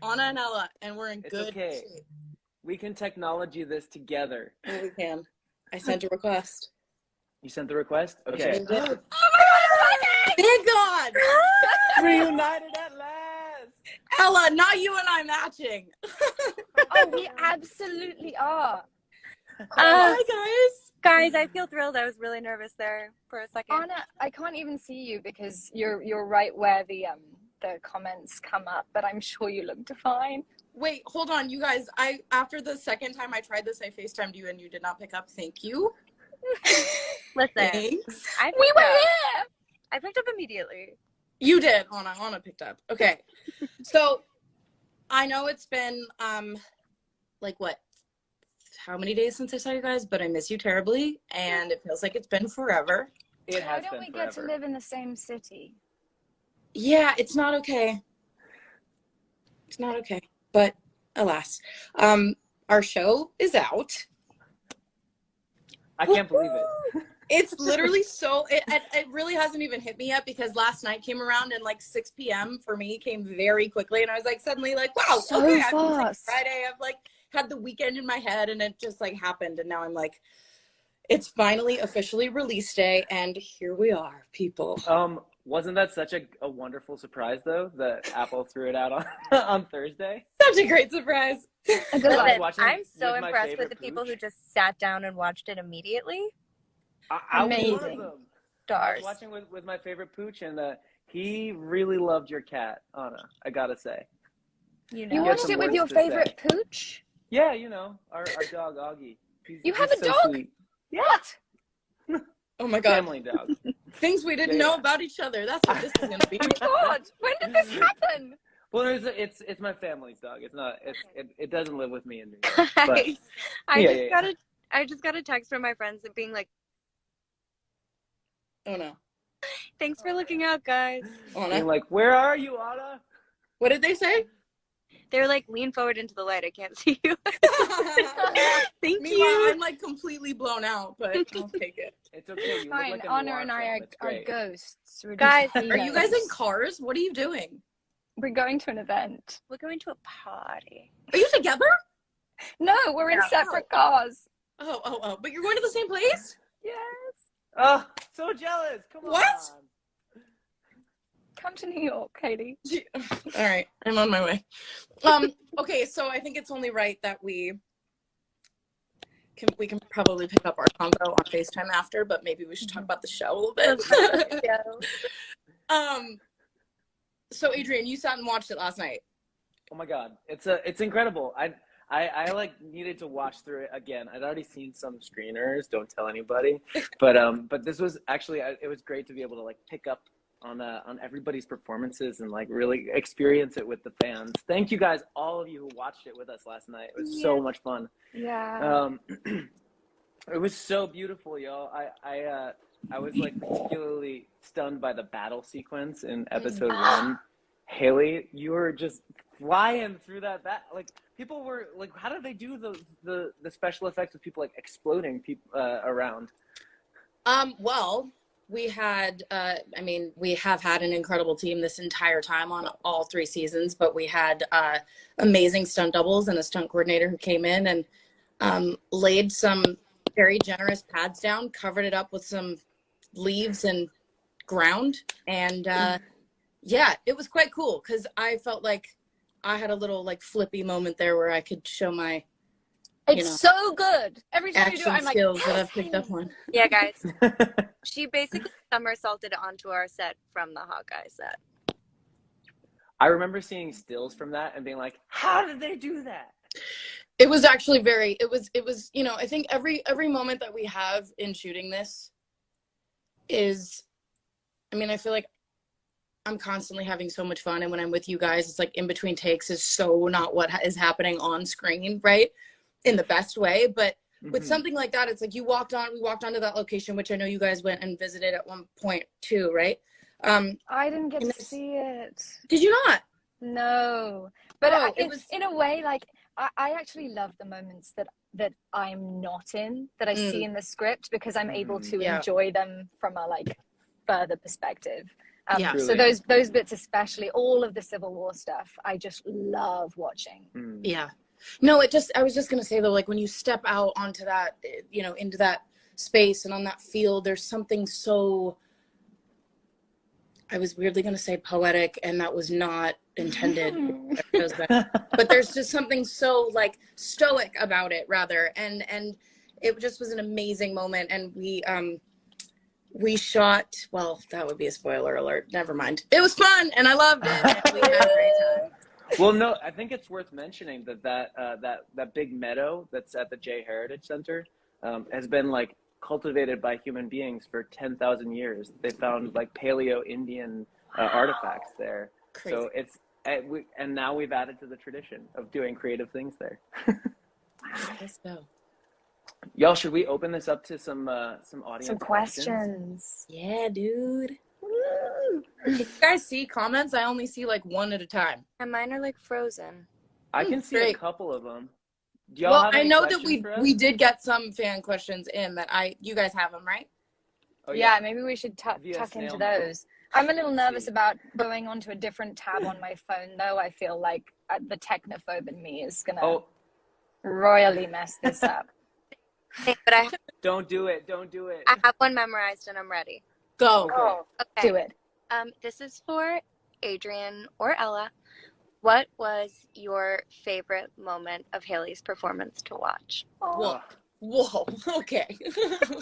Anna and Ella, and we're in It's good okay. shape. We can technology this together. Oh, we can. I sent a request. You sent the request? Okay. Oh my God! Thank God! Reunited at last! Ella, not you and I matching. Oh, we absolutely are. Hi, guys. Guys, I feel thrilled. I was really nervous there for a second. Anna, I can't even see you because you're right where the comments come up, but I'm sure you looked fine. Wait, hold on, you guys. After the second time I tried this, I FaceTimed you and you did not pick up. Thank you. Listen, Thanks. We were here. I picked up immediately. You did. Anna picked up. Okay. So I know it's been like what? How many days since I saw you guys? But I miss you terribly, and it feels like it's been forever. It Why has don't been we forever. get to live in the same city? Yeah, it's not okay. It's not okay. But alas, our show is out. I can't believe it. It's literally so, it really hasn't even hit me yet because last night came around and like 6 p.m. for me came very quickly. And I was like, suddenly like, wow, So okay, fast. it's like Friday. I've like had the weekend in my head and it just like happened. And now I'm like, it's finally officially release day. And here we are, people. Wasn't that such a wonderful surprise though that Apple threw it out on Thursday? Such a great surprise. A good I was one. watching I'm so with my impressed with favorite the people who pooch. just sat down and watched it immediately. I was one of Amazing. them. I was Stars. watching with my favorite pooch, and he really loved your cat, Anna. I gotta say. You You know. watched some it with words your to say. favorite pooch? Yeah, you know, our dog Augie. You have he's a so dog? sweet. What? Oh my God. Family dog. Things we didn't Yeah, know yeah. about each other. That's what this is going to be. God, when did this happen? Well, it's my family's dog. It's not. It doesn't live with me in New York. But Guys, yeah. I just got a text from my friends being like, Oh no. "Thanks for looking out, guys." being Anna. like, where are you, Anna? What did they say? They're like, "Lean forward into the light. I can't see you." Thank Meanwhile, you. I'm like completely blown out, but I'll take it. It's okay. You look Fine, like a Anna noir and I film. It's are great. ghosts. We're Guys, just Are you guys in heroes. cars? What are you doing? We're going to an event. We're going to a party. Are you together? No, we're in Yeah. separate cars. Oh. But you're going to the same place? Yes. Oh, so jealous. Come What? on. Come to New York, Hailee. All right, I'm on my way. Okay, so I think it's only right that we can probably pick up our convo on FaceTime after, but maybe we should talk about the show a little bit. So Adrian, you sat and watched it last night. Oh my God, it's incredible. I like needed to watch through it again. I'd already seen some screeners. Don't tell anybody. But this was actually it was great to be able to like pick up on everybody's performances and like really experience it with the fans. Thank you guys, all of you who watched it with us last night. It was so much fun. Yeah. It was so beautiful, y'all. I was like particularly stunned by the battle sequence in episode 1. Hailee, you were just flying through that like people were like, how did they do the special effects of people like exploding around? Well, we had we have had an incredible team this entire time on all 3 seasons, but we had amazing stunt doubles and a stunt coordinator who came in and laid some very generous pads down, covered it up with some leaves and ground, and yeah, it was quite cool because I felt like I had a little like flippy moment there where I could show my It's so good. Every time you do action it, I'm like, skills that yes, I've picked up on. Yeah, guys. She basically somersaulted onto our set from the Hawkeye set. I remember seeing stills from that and being like, how did they do that? It was actually it was I think every moment that we have in shooting this is, I feel like I'm constantly having so much fun, and when I'm with you guys, it's like in between takes is so not what is happening on screen, right? In the best way, but with something like that, it's like we walked onto that location, which I know you guys went and visited at one point too, right? I didn't get to see it. Did you not? No, but it was in a way, like I actually love the moments that I'm not in, that I see in the script, because I'm able to enjoy them from a like further perspective. Yeah. So Truly. those bits, especially all of the Civil War stuff, I just love watching. Yeah. No, I was just going to say though, like when you step out onto that, you know, into that space and on that field, there's something so, I was weirdly going to say poetic, and that was not intended. But there's just something so like stoic about it rather. And it just was an amazing moment. And we shot, well, that would be a spoiler alert. Never mind. It was fun and I loved it. And we had a great time. Well, no, I think it's worth mentioning that big meadow that's at the Jay Heritage Center has been like cultivated by human beings for 10,000 years. They found like Paleo Indian artifacts there. Crazy. So it's and now we've added to the tradition of doing creative things there. Let's go. Y'all, should we open this up to some audience Some questions. Yeah, dude. Can you guys see comments? I only see like one at a time. And mine are like frozen. I can see a Great. couple of them. Do y'all Well, have I any know that questions for us? we did get some fan questions in that you guys have them, right? Oh, Yeah, maybe we should Via tuck snail into mail. those. I'm a little Let's nervous see. about going onto a different tab on my phone, though. I feel like the technophobe in me is going to Oh, royally mess this up. Okay, but don't do it. Don't do it. I have one memorized and I'm ready. Go. Okay. Okay. Do it. This is for Adrian or Ella. What was your favorite moment of Hailee's performance to watch? Whoa. Whoa. Okay.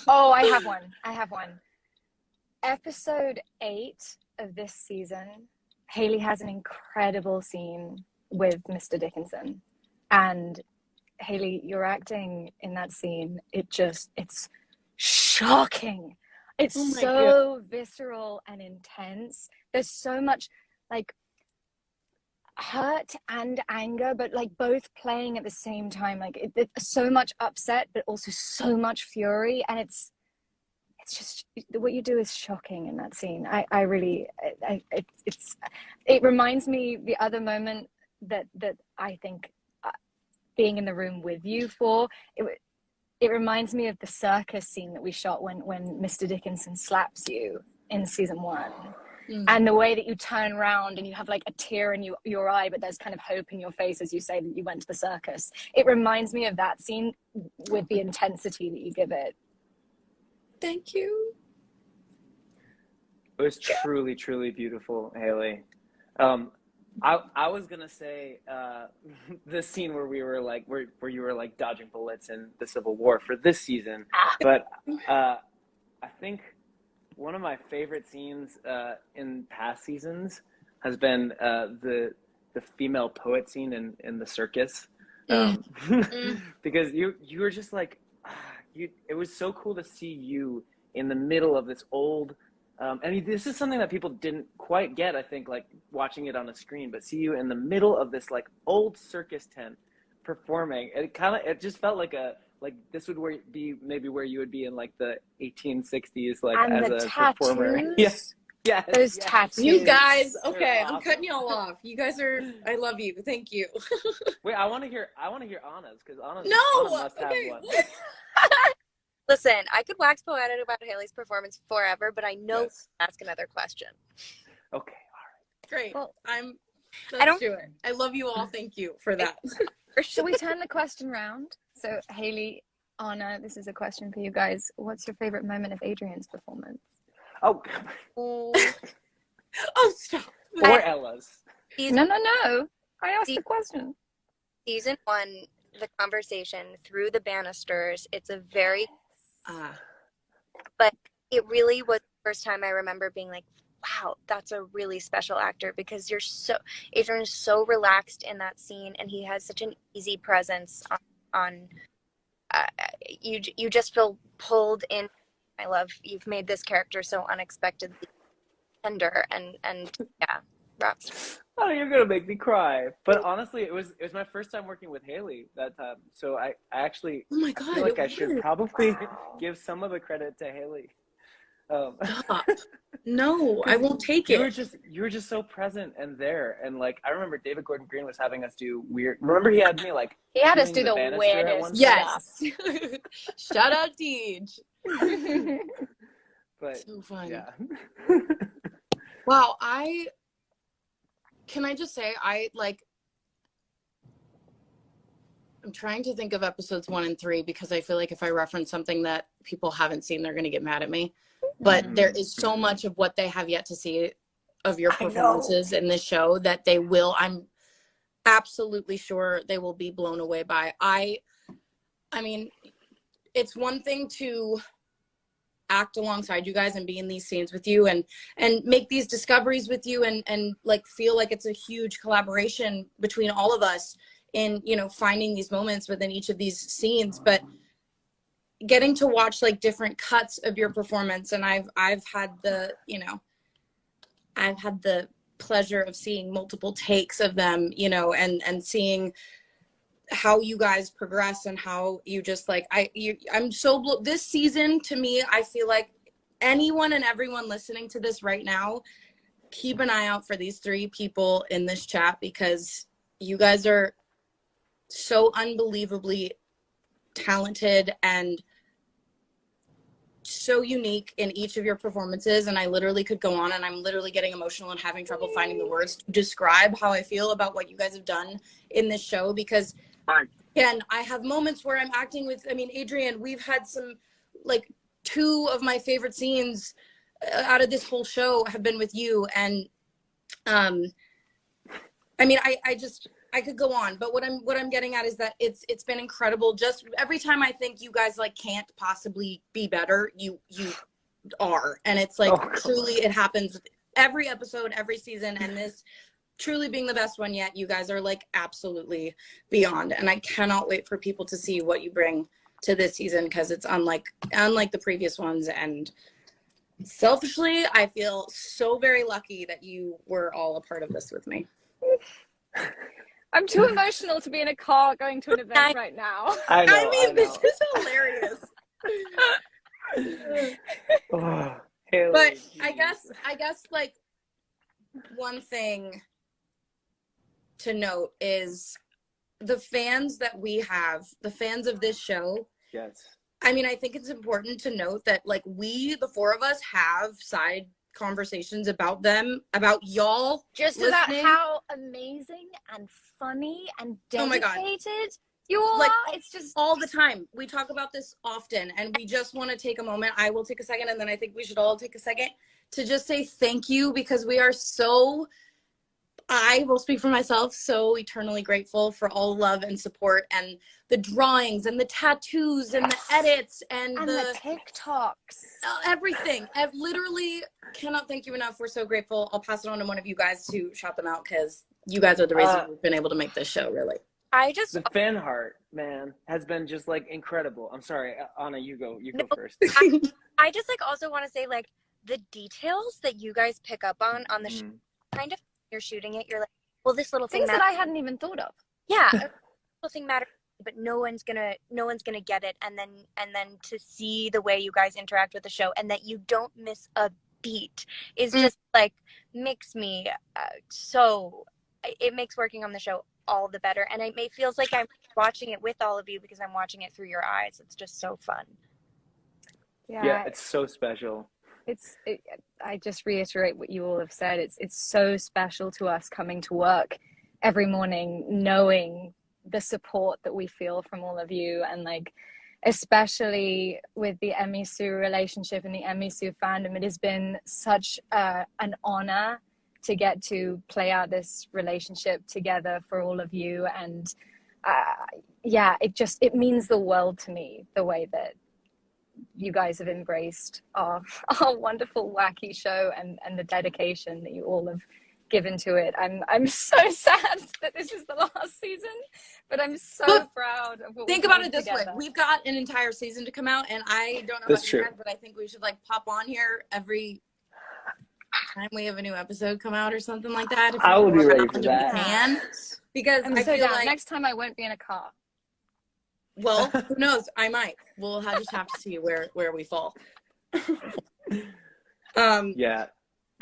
Oh, I have one. Episode 8 of this season, Hailee has an incredible scene with Mr. Dickinson. And Hailee, your acting in that scene, it's shocking. It's Oh my so visceral and intense. There's so much like hurt and anger, but like both playing at the same time. Like it's so much upset, but also so much fury. And it's just what you do is shocking in that scene. It reminds me the other moment that I think being in the room with you for it reminds me of the circus scene that we shot when Mr. Dickinson slaps you in season 1. And the way that you turn around and you have like a tear in your eye, but there's kind of hope in your face as you say that you went to the circus. It reminds me of that scene with the intensity that you give it. Thank you. It was truly, truly beautiful, Hailee. I was gonna say the scene where we were like where you were like dodging bullets in the Civil War for this season, but I think one of my favorite scenes in past seasons has been the female poet scene in the circus, because you were just like it was so cool to see you in the middle of this old. I mean, this is something that people didn't quite get, I think, like watching it on a screen, but see you in the middle of this like old circus tent performing. It just felt like this would be maybe where you would be in like the 1860s, like And as the a tattoos. performer. Yes. Those tattoos. You guys, They're okay, awesome. I'm cutting y'all off. You guys I love you. Thank you. Wait, I want to hear Anna's, because Anna must have okay. one. Listen, I could wax poetic about Hailee's performance forever, but I know Yes. ask another question. Okay, Great. Well, Let's do it. I love you all. Thank you for that. Shall we turn the question round? So Hailee, Anna, this is a question for you guys. What's your favorite moment of Adrian's performance? all right. Ooh. Oh, stop. Or Ella's. No. I asked the question. Season 1, the conversation through the banisters, it's a very but it really was the first time I remember being like, wow, that's a really special actor, because Adrian is so relaxed in that scene, and he has such an easy presence on you just feel pulled in. I love you've made this character so unexpectedly tender and yeah, rockstar. Oh, you're gonna make me cry. But honestly, it was my first time working with Hailee that time, so I actually Oh my God. feel like I should probably give some of the credit to Hailee. Stop. No, I won't take it. You were just so present and there, and like I remember David Gordon Green was having us do weird. Remember he had me like He had us cleaning do the banister at weirdest one Yes. Shout out Deej. But So fun. yeah. Wow, can I just say, I'm trying to think of episodes 1 and 3 because I feel like if I reference something that people haven't seen, they're going to get mad at me. But there is so much of what they have yet to see of your performances in this show that they will, I'm absolutely sure they will be blown away by. I mean, it's one thing to act alongside you guys and be in these scenes with you and make these discoveries with you and like feel like it's a huge collaboration between all of us in, you know, finding these moments within each of these scenes, but getting to watch like different cuts of your performance. And I've had the, you know, I've had the pleasure of seeing multiple takes of them, you know, and seeing how you guys progress and how you just like, I'm so, this season to me, I feel like anyone and everyone listening to this right now, keep an eye out for these 3 people in this chat because you guys are so unbelievably talented and so unique in each of your performances. And I literally could go on and I'm literally getting emotional and having trouble finding the words to describe how I feel about what you guys have done in this show because again, I have moments where I'm acting with, I mean, Adrian, we've had some, like 2 of my favorite scenes out of this whole show have been with you. And, I mean, I could go on, but what I'm getting at is that it's been incredible. Just every time I think you guys like can't possibly be better, you are. And it's like, truly it happens every episode, every season. And this truly being the best one yet, you guys are like absolutely beyond. And I cannot wait for people to see what you bring to this season because it's unlike the previous ones. And selfishly, I feel so very lucky that you were all a part of this with me. I'm too emotional to be in a car going to an event right now. I mean, this is hilarious. Hailee, But geez. I guess like one thing to note is the fans that we have, the fans of this show. Yes. I mean, I think it's important to note that like we, the 4 of us, have side conversations about them, about y'all. Just listening. about how amazing and funny and dedicated you all like, are. It's just all the time. We talk about this often and we just want to take a moment. I will take a second and then I think we should all take a second to just say thank you because we are so, I will speak for myself, so eternally grateful for all love and support and the drawings and the tattoos and the edits and the TikToks. Everything. I literally cannot thank you enough. We're so grateful. I'll pass it on to one of you guys to shout them out because you guys are the reason we've been able to make this show, really. The fan heart, man, has been just like incredible. I'm sorry, Anna, you go first. I just like also want to say like the details that you guys pick up on the show, kind of you're shooting it, you're like, well, this little thing things that I hadn't even thought of. Yeah, a little thing matters, but no one's gonna get it. And then to see the way you guys interact with the show and that you don't miss a beat is just like makes me it makes working on the show all the better. And it feels like I'm watching it with all of you because I'm watching it through your eyes. It's just so fun. Yeah, it's so special. I just reiterate what you all have said. It's so special to us coming to work every morning, knowing the support that we feel from all of you. And like, especially with the Emmy Sue relationship and the Emmy Sue fandom, it has been such an honor to get to play out this relationship together for all of you. And it means the world to me, the way that you guys have embraced our wonderful, wacky show and the dedication that you all have given to it. I'm so sad that this is the last season, but I'm so proud of what think about it this way. We've got an entire season to come out, and I don't know about you guys, but I think we should like pop on here every time we have a new episode come out or something like that. I will be ready for that. Because I feel like next time I won't be in a car. Well, who knows? I might. We'll just have to see where we fall. Yeah.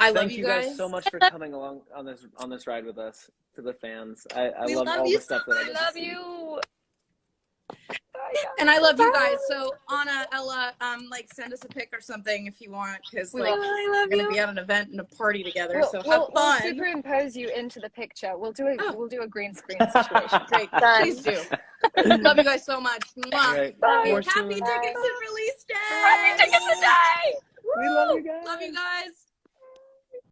I love Thank you you guys so much for coming along on this ride with us, to the fans. I love all the stuff that I love you. And I love you guys. So Anna, Ella, like send us a pic or something if you want, because like we're gonna be at an event and a party together. So have fun. We'll superimpose you into the picture. We'll do a green screen situation. Great. Please do. Love you guys so much. Mwah. Right. Bye. More Happy soon. Dickinson release day. Happy Dickinson Day! We love you guys. Love you guys.